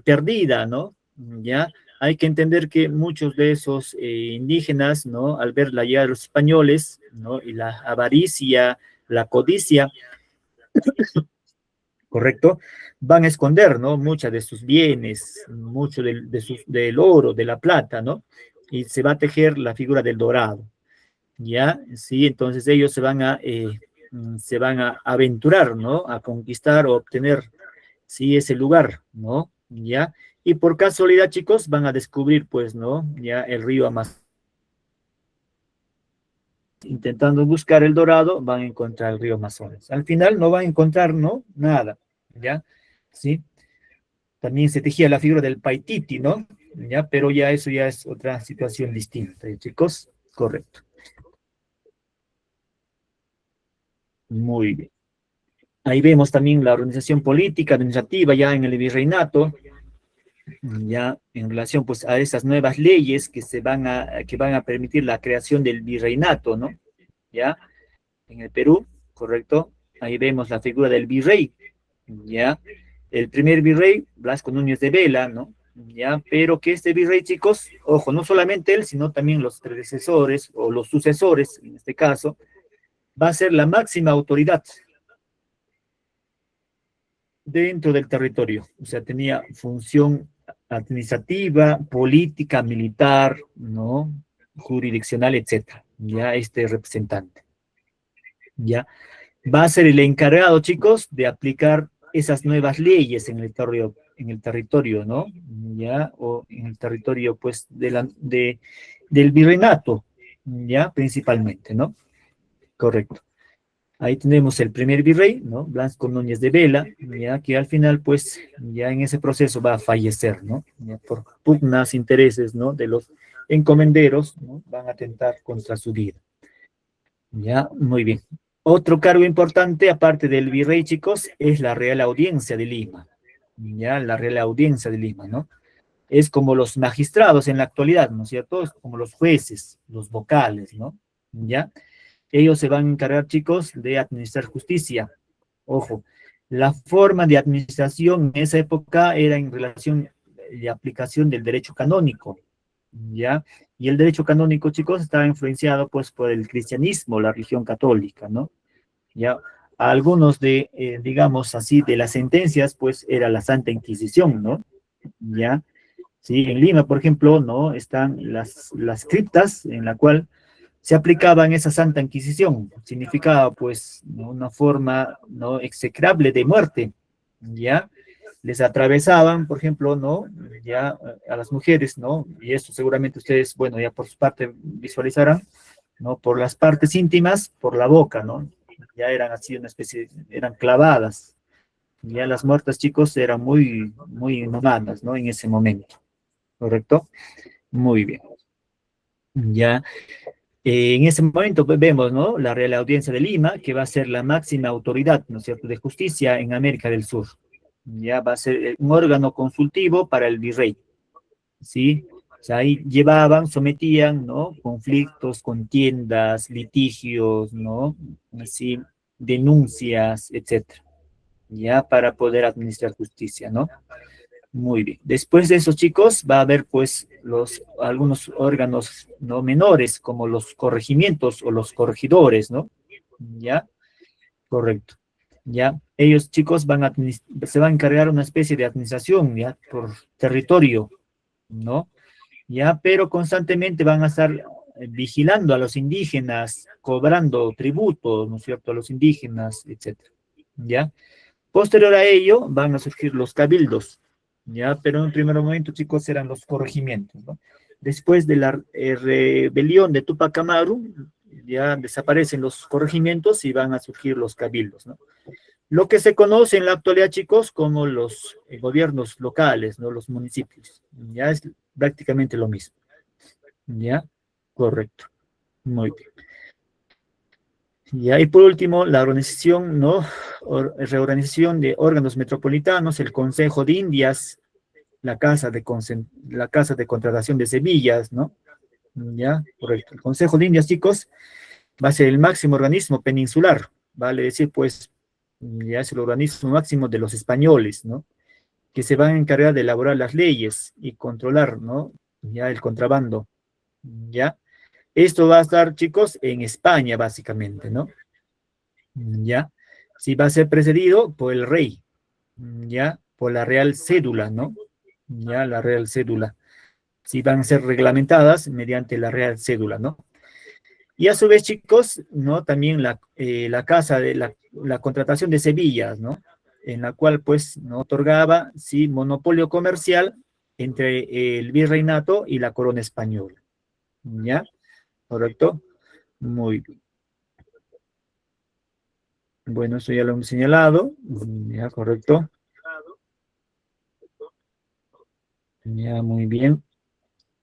perdida, ¿no? Ya hay que entender que muchos de esos indígenas, ¿no?, al ver la llegada de los españoles, ¿no?, y la avaricia, la codicia, ¿correcto?, van a esconder, ¿no?, muchas de sus bienes, mucho del oro, de la plata, ¿no? Y se va a tejer la figura del dorado, ¿ya? Sí, entonces ellos se van a aventurar, ¿no?, a conquistar o obtener, sí, ese lugar, ¿no? ¿Ya? Y por casualidad, chicos, van a descubrir, pues, ¿no?, ya el río Amazonas. Intentando buscar el dorado, van a encontrar el río Amazonas. Al final no van a encontrar, ¿no?, nada, ¿ya? ¿Sí? También se tejía la figura del Paititi, ¿no? ¿Ya? Pero ya eso ya es otra situación distinta, chicos. Correcto. Muy bien. Ahí vemos también la organización política, administrativa, ya en el virreinato, ya en relación, pues, a esas nuevas leyes que van a permitir la creación del virreinato, ¿no? Ya, en el Perú, correcto. Ahí vemos la figura del virrey, ya. El primer virrey, Blasco Núñez de Vela, ¿no? Ya, pero que este virrey, chicos, ojo, no solamente él, sino también los predecesores o los sucesores, en este caso, va a ser la máxima autoridad dentro del territorio. O sea, tenía función administrativa, política, militar, ¿no?, jurisdiccional, etcétera. Ya este representante, ya va a ser el encargado, chicos, de aplicar esas nuevas leyes en el territorio, ¿no? Ya, o en el territorio, pues, del virreinato, ya, principalmente, ¿no? Correcto. Ahí tenemos el primer virrey, ¿no?, Blasco Núñez de Vela, ya que al final, pues, ya en ese proceso va a fallecer, ¿no? Ya por pugnas, intereses, ¿no?, de los encomenderos, ¿no?, van a atentar contra su vida. Ya, muy bien. Otro cargo importante, aparte del virrey, chicos, es la Real Audiencia de Lima. Ya, la Real Audiencia de Lima, ¿no? Es como los magistrados en la actualidad, ¿no es cierto? Es como los jueces, los vocales, ¿no? ¿Ya? Ellos se van a encargar, chicos, de administrar justicia. Ojo, la forma de administración en esa época era en relación de aplicación del derecho canónico, ¿ya? Y el derecho canónico, chicos, estaba influenciado, pues, por el cristianismo, la religión católica, ¿no? Ya, algunos digamos así, de las sentencias, pues, era la Santa Inquisición, ¿no? ¿Ya? Sí, en Lima, por ejemplo, ¿no?, están las criptas en la cual se aplicaba en esa Santa Inquisición. Significaba, pues, ¿no?, una forma, ¿no?, execrable de muerte, ¿ya? les atravesaban, por ejemplo, ¿no? Ya a las mujeres, ¿no? Y esto seguramente ustedes, bueno, ya por su parte visualizarán, ¿no? Por las partes íntimas, por la boca, ¿no? Ya eran así una especie, eran clavadas. Ya las muertas, chicos, eran muy inhumanas, ¿no? En ese momento, ¿correcto? Muy bien. Ya, en ese momento pues, vemos, ¿no? La Real Audiencia de Lima, que va a ser la máxima autoridad, ¿no es cierto?, de justicia en América del Sur. Ya va a ser un órgano consultivo para el virrey, ¿sí? O sea, ahí llevaban, sometían, ¿no? Conflictos, contiendas, litigios, ¿no? Así, denuncias, etcétera, ya para poder administrar justicia, ¿no? Muy bien. Después de esos chicos va a haber pues algunos órganos no menores como los corregimientos o los corregidores, ¿no? ¿Ya? Correcto. ¿Ya? Ellos chicos se van a encargar una especie de administración, ¿ya? Por territorio, ¿no? ¿Ya? Pero constantemente van a estar vigilando a los indígenas, cobrando tributos, ¿no es cierto?, a los indígenas, etcétera. ¿Ya? Posterior a ello van a surgir los cabildos, ¿ya? Pero en un primer momento, chicos, eran los corregimientos, ¿no? Después de la rebelión de Tupac Amaru, ya desaparecen los corregimientos y van a surgir los cabildos, ¿no? Lo que se conoce en la actualidad, chicos, como los gobiernos locales, ¿no? Los municipios, ya es prácticamente lo mismo, ¿ya? Correcto, muy bien. Ya, y por último, la organización, ¿no? Reorganización de órganos metropolitanos, el Consejo de Indias, la Casa de Contratación de Sevillas, ¿no? Ya, correcto. El Consejo de Indias, chicos, va a ser el máximo organismo peninsular, vale decir, pues, ya es el organismo máximo de los españoles, ¿no? Que se van a encargar de elaborar las leyes y controlar, ¿no? Ya el contrabando, ¿ya? Esto va a estar, chicos, en España, básicamente, ¿no? ¿Ya? Sí, va a ser precedido por el rey, ¿ya? Por la Real Cédula, ¿no? Ya, la Real Cédula. Sí, van a ser reglamentadas mediante la Real Cédula, ¿no? Y a su vez, chicos, ¿no? También la casa de la contratación de Sevilla, ¿no? En la cual, pues, no otorgaba, sí, monopolio comercial entre el virreinato y la corona española, ¿ya? ¿Correcto? Muy bien. Bueno, eso ya lo hemos señalado, ya, correcto. Ya, muy bien.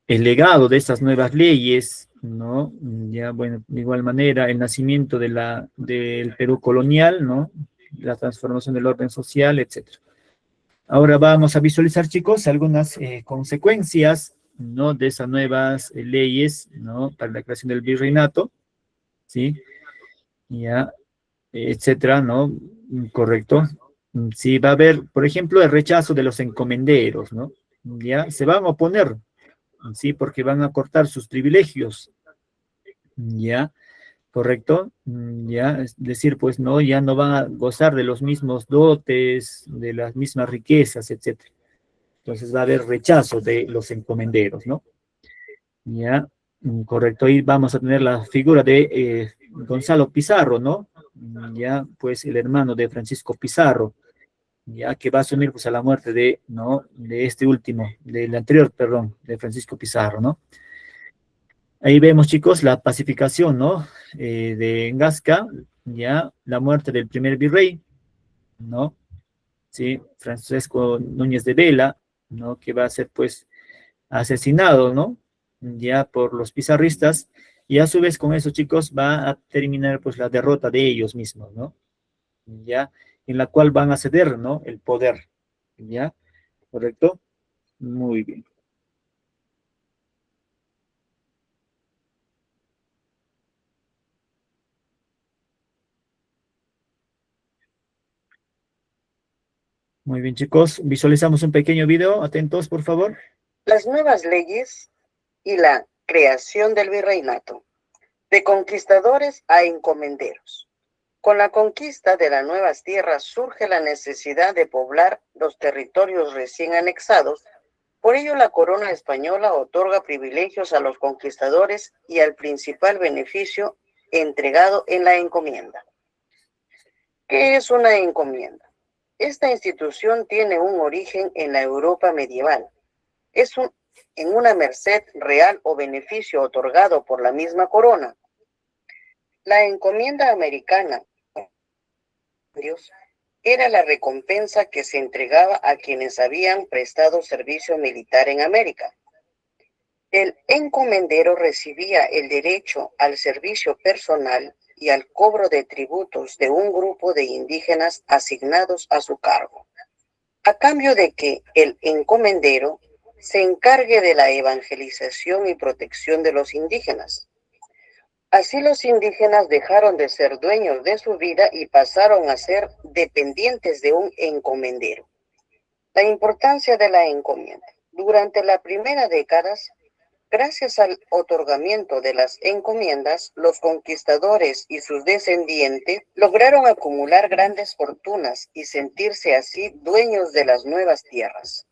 El legado de estas nuevas leyes, ¿no? Ya, bueno, de igual manera, el nacimiento del Perú colonial, ¿no? La transformación del orden social, etcétera. Ahora vamos a visualizar, chicos, algunas consecuencias, ¿no? De esas nuevas leyes, ¿no? Para la creación del virreinato, ¿sí? Ya, etcétera, ¿no? Correcto. Sí, va a haber, por ejemplo, el rechazo de los encomenderos, ¿no? Ya, se van a oponer, ¿sí? Porque van a cortar sus privilegios, ¿ya? ¿Correcto? Ya, es decir, pues no, ya no van a gozar de los mismos dotes, de las mismas riquezas, etcétera. Entonces va a haber rechazo de los encomenderos, ¿no? Ya, correcto. Ahí vamos a tener la figura de Gonzalo Pizarro, ¿no? Ya, pues el hermano de Francisco Pizarro, ya que va a asumir pues a la muerte de, ¿no? De este último, del anterior, perdón, de Francisco Pizarro, ¿no? Ahí vemos, chicos, la pacificación, ¿no? De Engasca, ya, la muerte del primer virrey, ¿no? Sí, Francisco Núñez de Vela, ¿no? Que va a ser, pues, asesinado, ¿no? Ya por los pizarristas, y a su vez con eso, chicos, va a terminar, pues, la derrota de ellos mismos, ¿no? Ya, en la cual van a ceder, ¿no? El poder, ¿ya? ¿Correcto? Muy bien. Muy bien, chicos. Visualizamos un pequeño video. Atentos, por favor. Las nuevas leyes y la creación del virreinato, de conquistadores a encomenderos. Con la conquista de las nuevas tierras surge la necesidad de poblar los territorios recién anexados. Por ello, la corona española otorga privilegios a los conquistadores y al principal beneficio entregado en la encomienda. ¿Qué es una encomienda? Esta institución tiene un origen en la Europa medieval. En una merced real o beneficio otorgado por la misma corona. La encomienda americana era la recompensa que se entregaba a quienes habían prestado servicio militar en América. El encomendero recibía el derecho al servicio personal y al cobro de tributos de un grupo de indígenas asignados a su cargo, a cambio de que el encomendero se encargue de la evangelización y protección de los indígenas. Así los indígenas dejaron de ser dueños de su vida y pasaron a ser dependientes de un encomendero. La importancia de la encomienda. Durante la primera década, gracias al otorgamiento de las encomiendas, los conquistadores y sus descendientes lograron acumular grandes fortunas y sentirse así dueños de las nuevas tierras.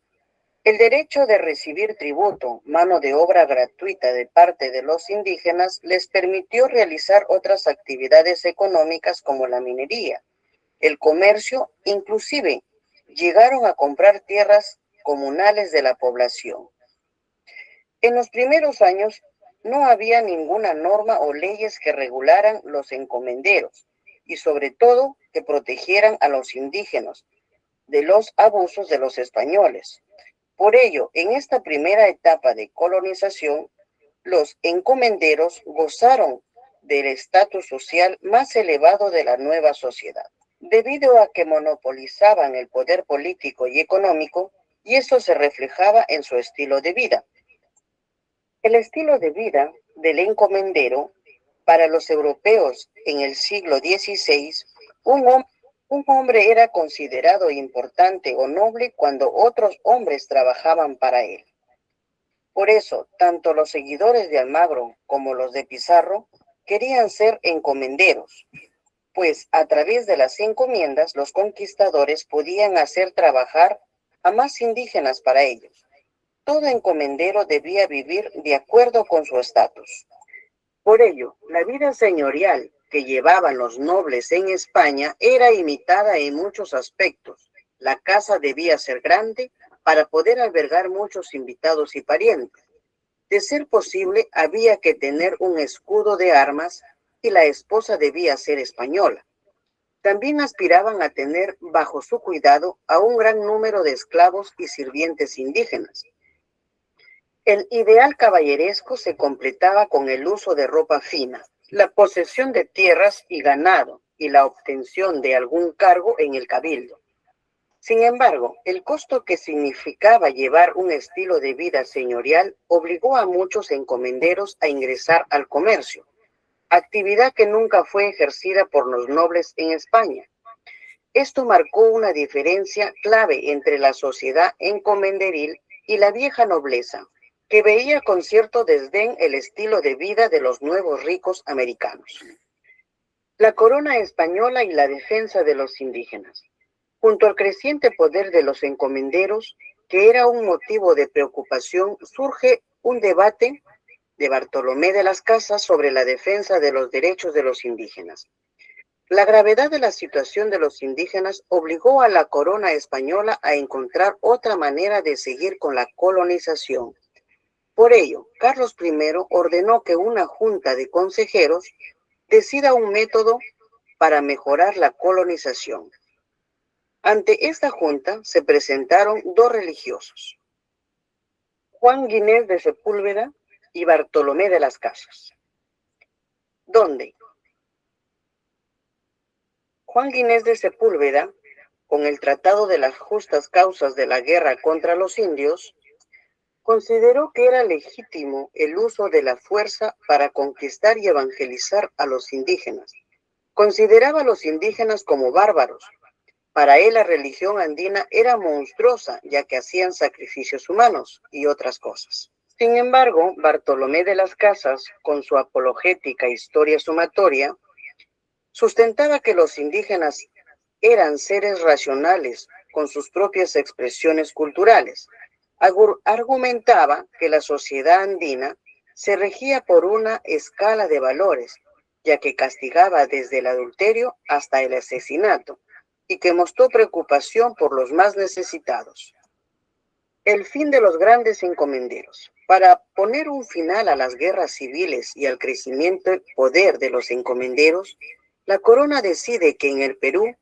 El derecho de recibir tributo, mano de obra gratuita de parte de los indígenas, les permitió realizar otras actividades económicas como la minería, el comercio, inclusive llegaron a comprar tierras comunales de la población. En los primeros años no había ninguna norma o leyes que regularan los encomenderos y sobre todo que protegieran a los indígenas de los abusos de los españoles. Por ello, en esta primera etapa de colonización, los encomenderos gozaron del estatus social más elevado de la nueva sociedad, debido a que monopolizaban el poder político y económico, y eso se reflejaba en su estilo de vida. El estilo de vida del encomendero para los europeos en el siglo XVI, un hombre era considerado importante o noble cuando otros hombres trabajaban para él. Por eso, tanto los seguidores de Almagro como los de Pizarro querían ser encomenderos, pues a través de las encomiendas los conquistadores podían hacer trabajar a más indígenas para ellos. Todo encomendero debía vivir de acuerdo con su estatus. Por ello, la vida señorial que llevaban los nobles en España era imitada en muchos aspectos. La casa debía ser grande para poder albergar muchos invitados y parientes. De ser posible, había que tener un escudo de armas y la esposa debía ser española. También aspiraban a tener bajo su cuidado a un gran número de esclavos y sirvientes indígenas. El ideal caballeresco se completaba con el uso de ropa fina, la posesión de tierras y ganado y la obtención de algún cargo en el cabildo. Sin embargo, el costo que significaba llevar un estilo de vida señorial obligó a muchos encomenderos a ingresar al comercio, actividad que nunca fue ejercida por los nobles en España. Esto marcó una diferencia clave entre la sociedad encomenderil y la vieja nobleza, que veía con cierto desdén el estilo de vida de los nuevos ricos americanos. La corona española y la defensa de los indígenas. Junto al creciente poder de los encomenderos, que era un motivo de preocupación, surge un debate de Bartolomé de las Casas sobre la defensa de los derechos de los indígenas. La gravedad de la situación de los indígenas obligó a la corona española a encontrar otra manera de seguir con la colonización. Por ello, Carlos I ordenó que una junta de consejeros decida un método para mejorar la colonización. Ante esta junta se presentaron dos religiosos, Juan Ginés de Sepúlveda y Bartolomé de las Casas, donde Juan Ginés de Sepúlveda, con el Tratado de las Justas Causas de la Guerra contra los Indios, consideró que era legítimo el uso de la fuerza para conquistar y evangelizar a los indígenas. Consideraba a los indígenas como bárbaros. Para él la religión andina era monstruosa, ya que hacían sacrificios humanos y otras cosas. Sin embargo, Bartolomé de las Casas, con su apologética historia sumatoria, sustentaba que los indígenas eran seres racionales con sus propias expresiones culturales. Argumentaba que la sociedad andina se regía por una escala de valores, ya que castigaba desde el adulterio hasta el asesinato, y que mostró preocupación por los más necesitados. El fin de los grandes encomenderos. Para poner un final a las guerras civiles y al crecimiento y poder de los encomenderos, la corona decide que en el Perú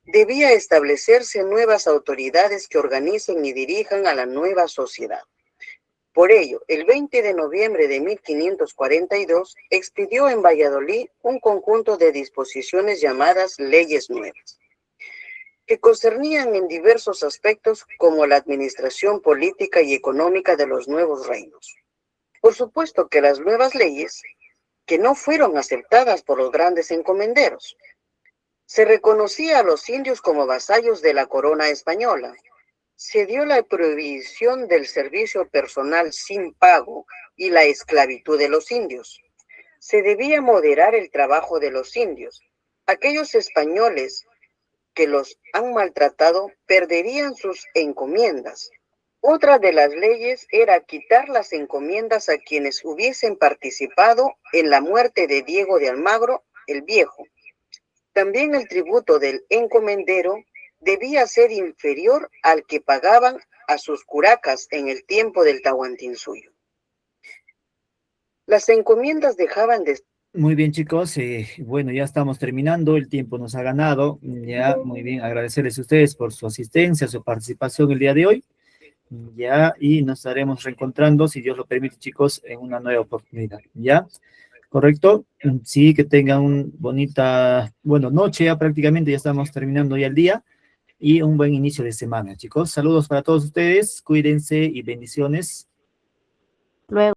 debía establecerse nuevas autoridades que organicen y dirijan a la nueva sociedad. Por ello, el 20 de noviembre de 1542, expidió en Valladolid un conjunto de disposiciones llamadas leyes nuevas, que concernían en diversos aspectos como la administración política y económica de los nuevos reinos. Por supuesto que las nuevas leyes, que no fueron aceptadas por los grandes encomenderos, se reconocía a los indios como vasallos de la corona española. Se dio la prohibición del servicio personal sin pago y la esclavitud de los indios. Se debía moderar el trabajo de los indios. Aquellos españoles que los han maltratado perderían sus encomiendas. Otra de las leyes era quitar las encomiendas a quienes hubiesen participado en la muerte de Diego de Almagro el Viejo. También el tributo del encomendero debía ser inferior al que pagaban a sus curacas en el tiempo del Tahuantinsuyo. Las encomiendas dejaban de... Muy bien, chicos, bueno, ya estamos terminando, el tiempo nos ha ganado, ya, muy bien, agradecerles a ustedes por su asistencia, su participación el día de hoy, ya, y nos estaremos reencontrando, si Dios lo permite, chicos, en una nueva oportunidad, ¿ya? ¿Correcto? Sí, que tengan una bonita, bueno, noche, ya prácticamente ya estamos terminando ya el día, y un buen inicio de semana, chicos. Saludos para todos ustedes, cuídense y bendiciones. Luego.